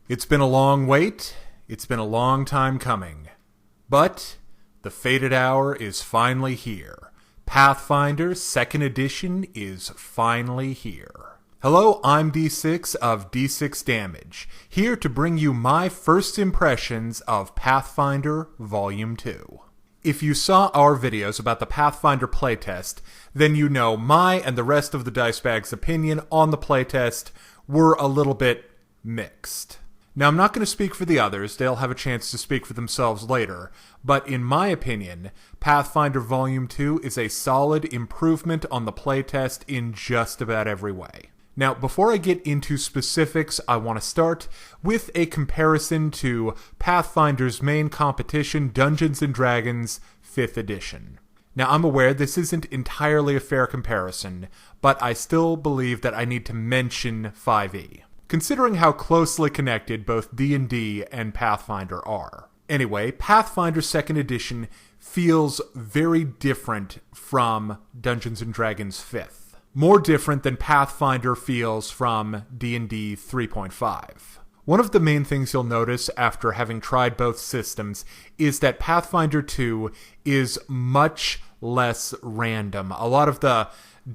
It's been a long wait. It's been a long time coming. But the fated hour is finally here. Pathfinder Second Edition is finally here. Hello, I'm D6 of D6 Damage, here to bring you my first impressions of Pathfinder Volume 2. If you saw our videos about the Pathfinder playtest, then you know my and the rest of the Dice Bag's opinion on the playtest were a little bit mixed. Now, I'm not going to speak for the others, they'll have a chance to speak for themselves later, but in my opinion, Pathfinder Volume 2 is a solid improvement on the playtest in just about every way. Now, before I get into specifics, I want to start with a comparison to Pathfinder's main competition, Dungeons & Dragons 5th Edition. Now, I'm aware this isn't entirely a fair comparison, but I still believe that I need to mention 5e, considering how closely connected both D&D and Pathfinder are. Anyway, Pathfinder Second Edition feels very different from Dungeons & Dragons 5th. More different than Pathfinder feels from D&D 3.5. One of the main things you'll notice after having tried both systems is that Pathfinder 2 is much less random. A lot of the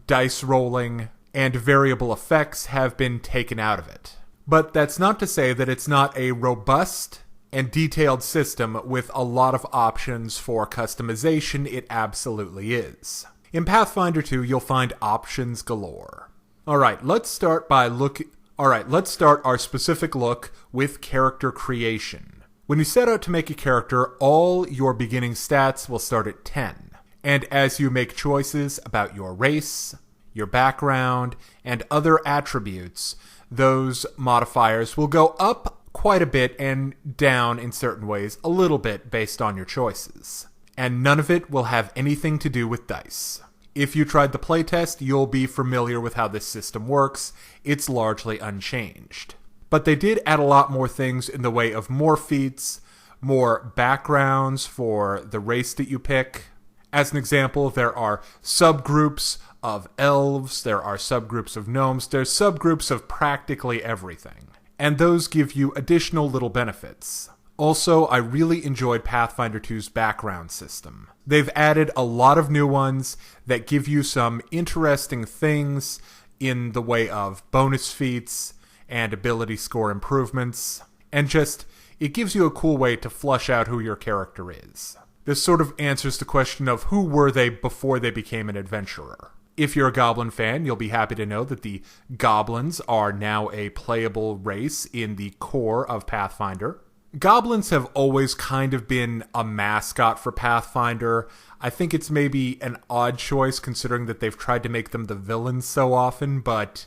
dice rolling and variable effects have been taken out of it. But that's not to say that it's not a robust and detailed system with a lot of options for customization. It absolutely is. In Pathfinder 2, you'll find options galore. Alright, let's start our specific look with character creation. When you set out to make a character, all your beginning stats will start at 10. And as you make choices about your race, your background, and other attributes, those modifiers will go up quite a bit and down in certain ways, a little bit based on your choices. And none of it will have anything to do with dice. If you tried the playtest, you'll be familiar with how this system works. It's largely unchanged. But they did add a lot more things in the way of more feats, more backgrounds for the race that you pick. As an example, there are subgroups of elves, there are subgroups of gnomes, there's subgroups of practically everything. And those give you additional little benefits. Also, I really enjoyed Pathfinder 2's background system. They've added a lot of new ones that give you some interesting things in the way of bonus feats and ability score improvements, and just, it gives you a cool way to flush out who your character is. This sort of answers the question of who were they before they became an adventurer. If you're a Goblin fan, you'll be happy to know that the Goblins are now a playable race in the core of Pathfinder. Goblins have always kind of been a mascot for Pathfinder. I think it's maybe an odd choice considering that they've tried to make them the villains so often, but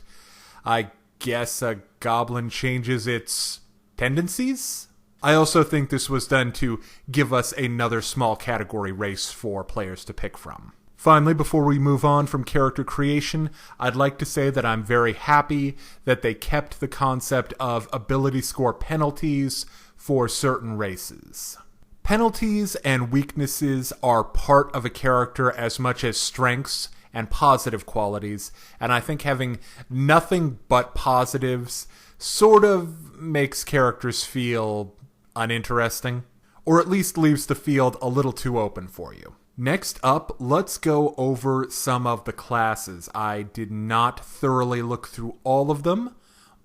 I guess a goblin changes its tendencies? I also think this was done to give us another small category race for players to pick from. Finally, before we move on from character creation, I'd like to say that I'm very happy that they kept the concept of ability score penalties for certain races. Penalties and weaknesses are part of a character as much as strengths and positive qualities, and I think having nothing but positives sort of makes characters feel uninteresting, or at least leaves the field a little too open for you. Next up, let's go over some of the classes. I did not thoroughly look through all of them,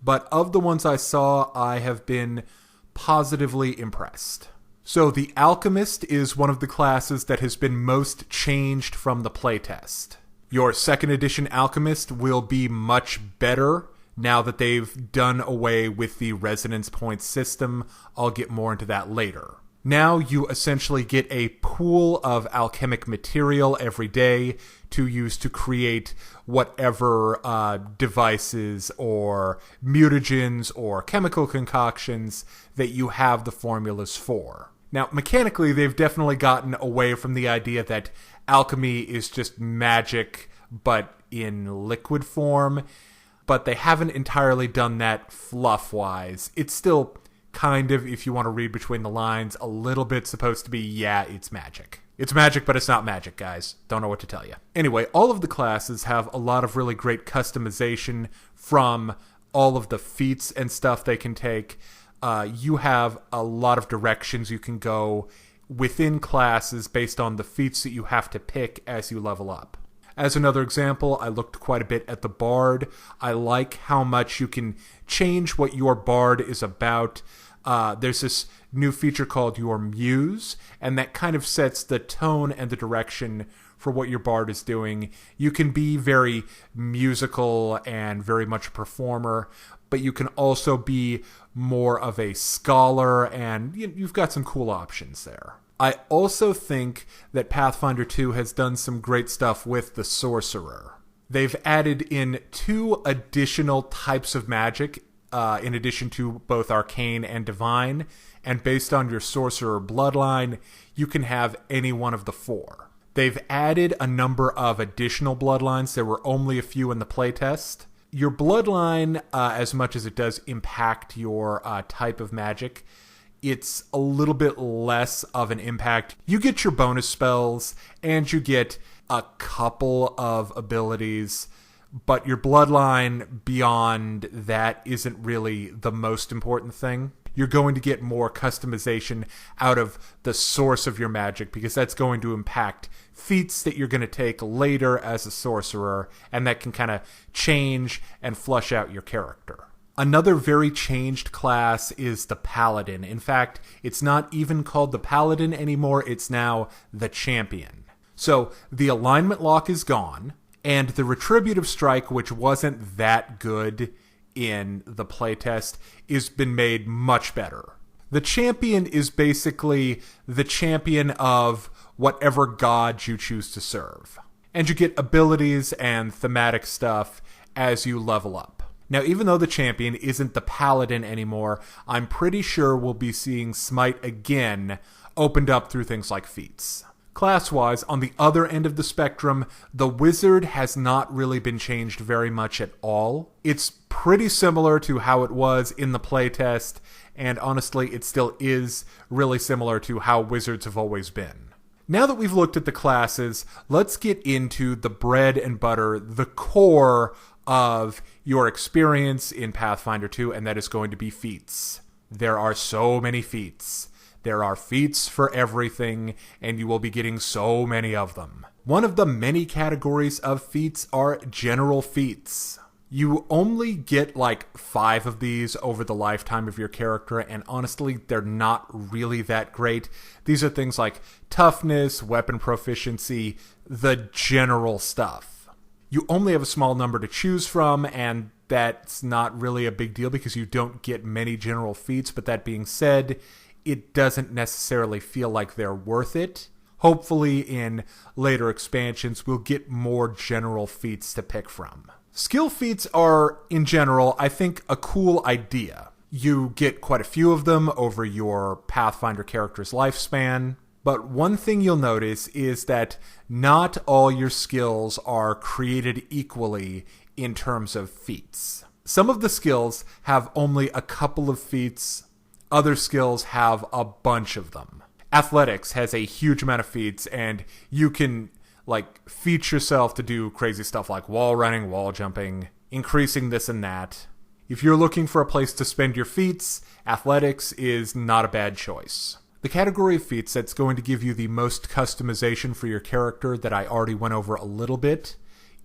but of the ones I saw, I have been positively impressed. So the Alchemist is one of the classes that has been most changed from the playtest. Your second edition Alchemist will be much better now that they've done away with the resonance point system. I'll get more into that later. Now you essentially get a pool of alchemic material every day to use to create whatever devices or mutagens or chemical concoctions that you have the formulas for. Now, mechanically, they've definitely gotten away from the idea that alchemy is just magic, but in liquid form, but they haven't entirely done that fluff-wise. It's still kind of, if you want to read between the lines, a little bit supposed to be, yeah, it's magic. It's magic, but it's not magic, guys. Don't know what to tell you. Anyway, all of the classes have a lot of really great customization from all of the feats and stuff they can take. you have a lot of directions you can go within classes based on the feats that you have to pick as you level up. As another example, I looked quite a bit at the Bard. I like how much you can change what your Bard is about. There's this new feature called your Muse, and that kind of sets the tone and the direction for what your Bard is doing. You can be very musical and very much a performer, but you can also be more of a scholar, and you've got some cool options there. I also think that Pathfinder 2 has done some great stuff with the Sorcerer. They've added in 2 additional types of magic, in addition to both Arcane and Divine, and based on your Sorcerer bloodline, you can have any one of the 4. They've added a number of additional bloodlines. There were only a few in the playtest. Your bloodline, as much as it does impact your type of magic, it's a little bit less of an impact. You get your bonus spells, and you get a couple of abilities, but your bloodline beyond that isn't really the most important thing. You're going to get more customization out of the source of your magic, because that's going to impact feats that you're going to take later as a sorcerer, and that can kind of change and flush out your character. Another very changed class is the Paladin. In fact, it's not even called the Paladin anymore, it's now the Champion. So the alignment lock is gone, and the Retributive Strike, which wasn't that good in the playtest, has been made much better. The Champion is basically the champion of whatever god you choose to serve. And you get abilities and thematic stuff as you level up. Now, even though the Champion isn't the Paladin anymore, I'm pretty sure we'll be seeing Smite again, opened up through things like feats. Class-wise, on the other end of the spectrum, the Wizard has not really been changed very much at all. It's pretty similar to how it was in the playtest, and honestly, it still is really similar to how Wizards have always been. Now that we've looked at the classes, let's get into the bread and butter, the core of your experience in Pathfinder 2, and that is going to be feats. There are so many feats. There are feats for everything, and you will be getting so many of them. One of the many categories of feats are general feats. You only get like 5 of these over the lifetime of your character, and honestly, they're not really that great. These are things like toughness, weapon proficiency, the general stuff. You only have a small number to choose from, and that's not really a big deal because you don't get many general feats, but that being said, it doesn't necessarily feel like they're worth it. Hopefully in later expansions, we'll get more general feats to pick from. Skill feats are, in general, I think, a cool idea. You get quite a few of them over your Pathfinder character's lifespan, but one thing you'll notice is that not all your skills are created equally in terms of feats. Some of the skills have only a couple of feats. Other skills have a bunch of them. Athletics has a huge amount of feats, and you can feat yourself to do crazy stuff like wall running, wall jumping, increasing this and that. If you're looking for a place to spend your feats, athletics is not a bad choice. The category of feats that's going to give you the most customization for your character that I already went over a little bit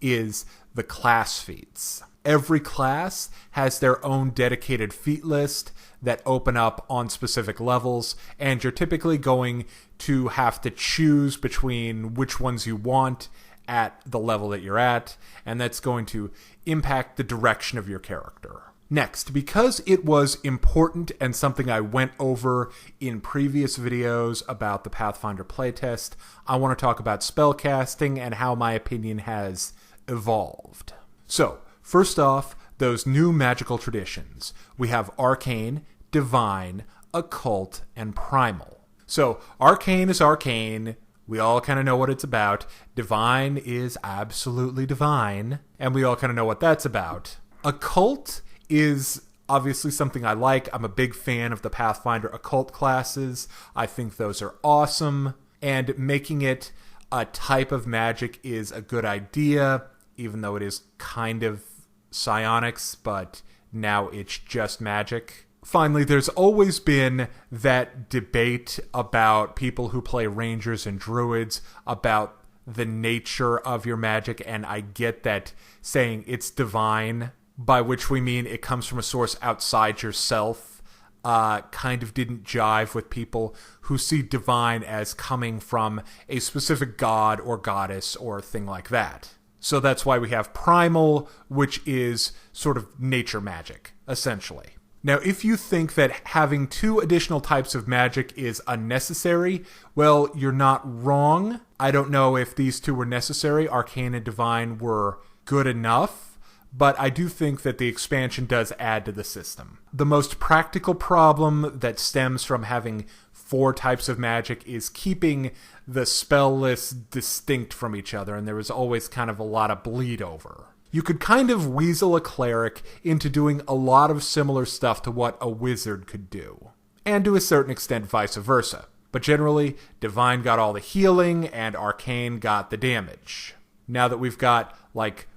is the class feats. Every class has their own dedicated feat list that open up on specific levels, and you're typically going to have to choose between which ones you want at the level that you're at, and that's going to impact the direction of your character. Next, because it was important and something I went over in previous videos about the Pathfinder playtest, I want to talk about spellcasting and how my opinion has evolved. So, first off, those new magical traditions. We have Arcane, Divine, Occult, and Primal. So, Arcane is Arcane. We all kind of know what it's about. Divine is absolutely divine, and we all kind of know what that's about. Occult is obviously something I like. I'm a big fan of the Pathfinder Occult classes. I think those are awesome, and making it a type of magic is a good idea, even though it is kind of psionics, but now it's just magic. Finally, there's always been that debate about people who play rangers and druids about the nature of your magic, and I get that saying it's divine, by which we mean it comes from a source outside yourself, kind of didn't jive with people who see divine as coming from a specific god or goddess or thing like that. So that's why we have primal, which is sort of nature magic, essentially. Now, if you think that having 2 additional types of magic is unnecessary, well, you're not wrong. I don't know if these 2 were necessary. Arcane and Divine were good enough, but I do think that the expansion does add to the system. The most practical problem that stems from having 4 types of magic is keeping the spell lists distinct from each other, and there was always kind of a lot of bleed over. You could kind of weasel a cleric into doing a lot of similar stuff to what a wizard could do, and to a certain extent vice versa. But generally, Divine got all the healing, and Arcane got the damage. Now that we've got,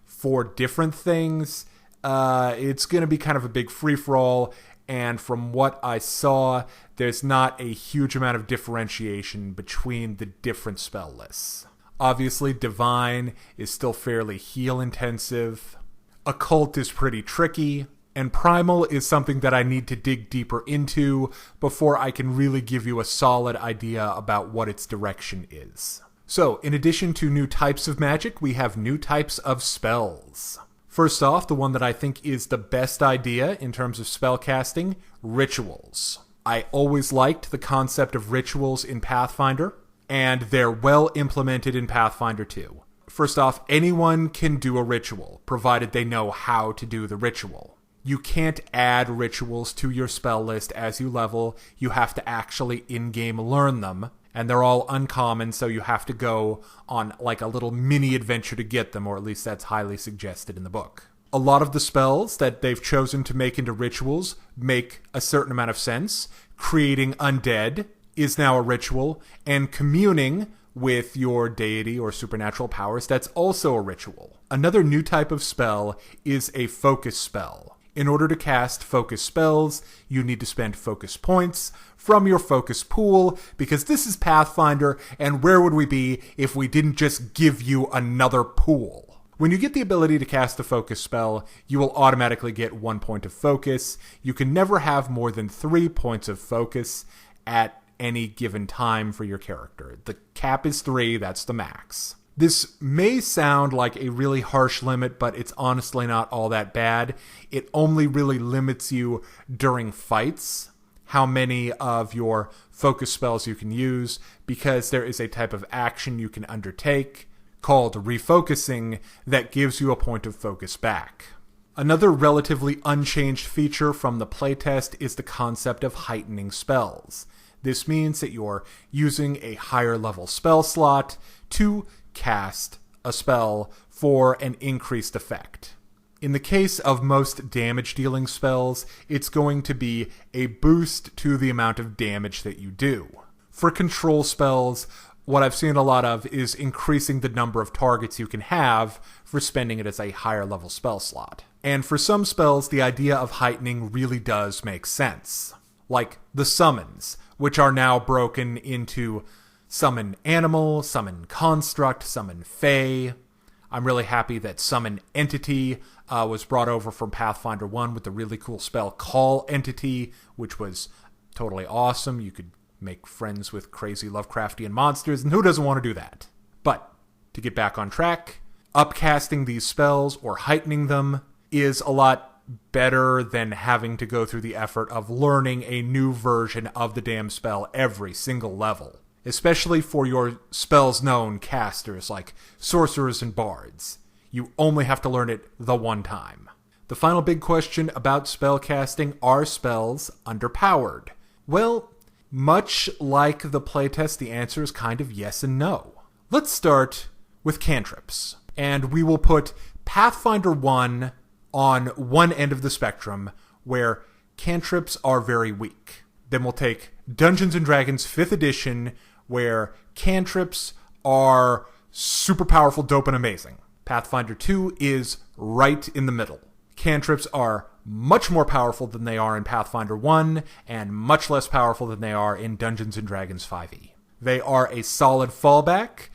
4 different things, it's going to be kind of a big free-for-all, and from what I saw, there's not a huge amount of differentiation between the different spell lists. Obviously, Divine is still fairly heal-intensive. Occult is pretty tricky. And Primal is something that I need to dig deeper into before I can really give you a solid idea about what its direction is. So, in addition to new types of magic, we have new types of spells. First off, the one that I think is the best idea in terms of spellcasting, rituals. I always liked the concept of rituals in Pathfinder, and they're well implemented in Pathfinder 2. First off, anyone can do a ritual, provided they know how to do the ritual. You can't add rituals to your spell list as you level. You have to actually in-game learn them, and they're all uncommon, so you have to go on a little mini adventure to get them, or at least that's highly suggested in the book. A lot of the spells that they've chosen to make into rituals make a certain amount of sense. Creating undead is now a ritual, and communing with your deity or supernatural powers, that's also a ritual. Another new type of spell is a focus spell. In order to cast focus spells, you need to spend focus points from your focus pool, because this is Pathfinder, and where would we be if we didn't just give you another pool? When you get the ability to cast a focus spell, you will automatically get 1 point of focus. You can never have more than 3 points of focus at any given time for your character. The cap is 3, that's the max. This may sound like a really harsh limit, but it's honestly not all that bad. It only really limits you during fights, how many of your focus spells you can use, because there is a type of action you can undertake called refocusing that gives you a point of focus back. Another relatively unchanged feature from the playtest is the concept of heightening spells. This means that you're using a higher level spell slot to cast a spell for an increased effect. In the case of most damage-dealing spells, it's going to be a boost to the amount of damage that you do. For control spells, what I've seen a lot of is increasing the number of targets you can have for spending it as a higher level spell slot. And for some spells, the idea of heightening really does make sense. Like the summons, which are now broken into summon animal, summon construct, summon fae. I'm really happy that summon entity was brought over from Pathfinder 1 with the really cool spell call entity, which was totally awesome. You could make friends with crazy Lovecraftian monsters, and who doesn't want to do that? But to get back on track, upcasting these spells or heightening them is a lot better than having to go through the effort of learning a new version of the damn spell every single level. Especially for your spells-known casters like sorcerers and bards. You only have to learn it the one time. The final big question about spellcasting: are spells underpowered? Well, much like the playtest, the answer is kind of yes and no. Let's start with cantrips. And we will put Pathfinder 1 on one end of the spectrum, where cantrips are very weak. Then we'll take Dungeons & Dragons 5th edition, where cantrips are super powerful, dope, and amazing. Pathfinder 2 is right in the middle. Cantrips are much more powerful than they are in Pathfinder 1, and much less powerful than they are in Dungeons & Dragons 5e. They are a solid fallback.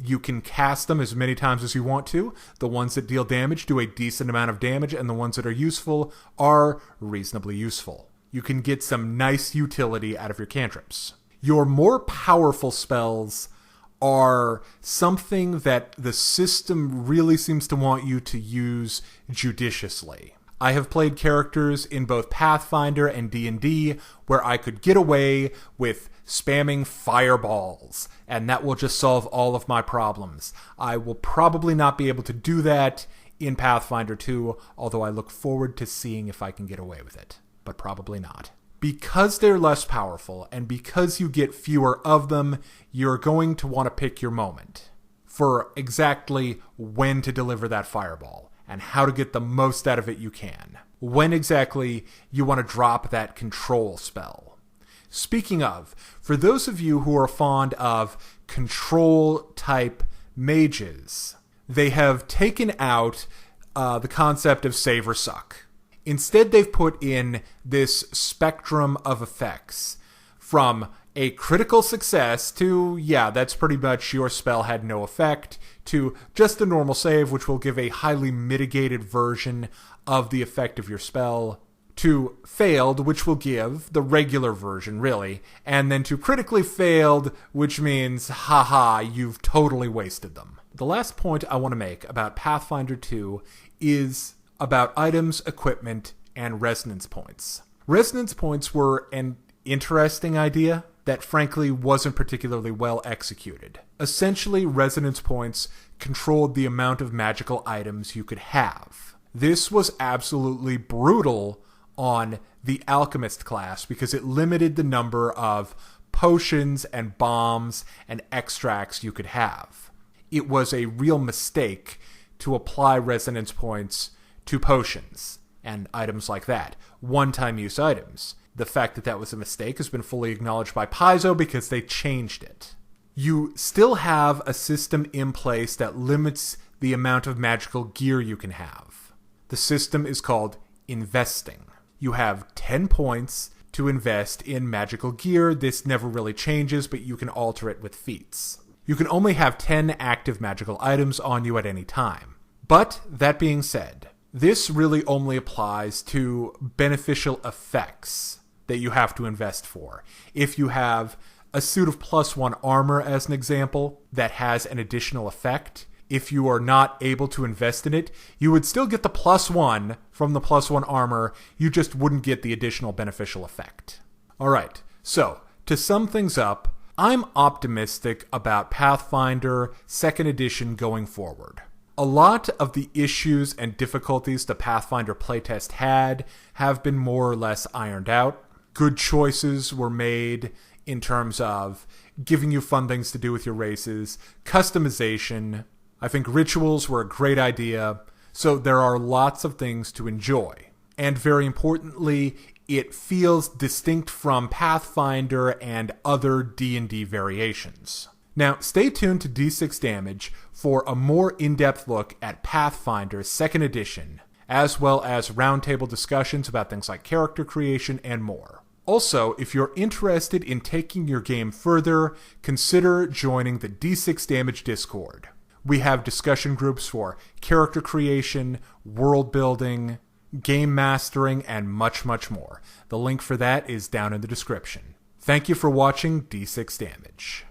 You can cast them as many times as you want to. The ones that deal damage do a decent amount of damage, and the ones that are useful are reasonably useful. You can get some nice utility out of your cantrips. Your more powerful spells are something that the system really seems to want you to use judiciously. I have played characters in both Pathfinder and D&D where I could get away with spamming fireballs, and that will just solve all of my problems. I will probably not be able to do that in Pathfinder 2, although I look forward to seeing if I can get away with it, but probably not. Because they're less powerful, and because you get fewer of them, you're going to want to pick your moment for exactly when to deliver that fireball and how to get the most out of it you can. When exactly you want to drop that control spell. Speaking of, for those of you who are fond of control-type mages, they have taken out the concept of save or suck. Instead, they've put in this spectrum of effects from a critical success to, yeah, that's pretty much your spell had no effect, to just a normal save, which will give a highly mitigated version of the effect of your spell, to failed, which will give the regular version, really, and then to critically failed, which means, haha, you've totally wasted them. The last point I want to make about Pathfinder 2 is about items, equipment, and resonance points. Resonance points were an interesting idea that frankly wasn't particularly well executed. Essentially, resonance points controlled the amount of magical items you could have. This was absolutely brutal on the alchemist class because it limited the number of potions and bombs and extracts you could have. It was a real mistake to apply resonance points to potions and items like that, one-time use items. The fact that that was a mistake has been fully acknowledged by Paizo because they changed it. You still have a system in place that limits the amount of magical gear you can have. The system is called investing. You have 10 points to invest in magical gear. This never really changes, but you can alter it with feats. You can only have 10 active magical items on you at any time. But, that being said, this really only applies to beneficial effects that you have to invest for. If you have a suit of +1 armor, as an example, that has an additional effect, if you are not able to invest in it, you would still get the +1 from the +1 armor, you just wouldn't get the additional beneficial effect. Alright, so, to sum things up, I'm optimistic about Pathfinder Second Edition going forward. A lot of the issues and difficulties the Pathfinder playtest had have been more or less ironed out. Good choices were made in terms of giving you fun things to do with your races, customization. I think rituals were a great idea, so there are lots of things to enjoy. And very importantly, it feels distinct from Pathfinder and other D&D variations. Now, stay tuned to D6 Damage for a more in-depth look at Pathfinder Second Edition, as well as roundtable discussions about things like character creation and more. Also, if you're interested in taking your game further, consider joining the D6 Damage Discord. We have discussion groups for character creation, world building, game mastering, and much, much more. The link for that is down in the description. Thank you for watching D6 Damage.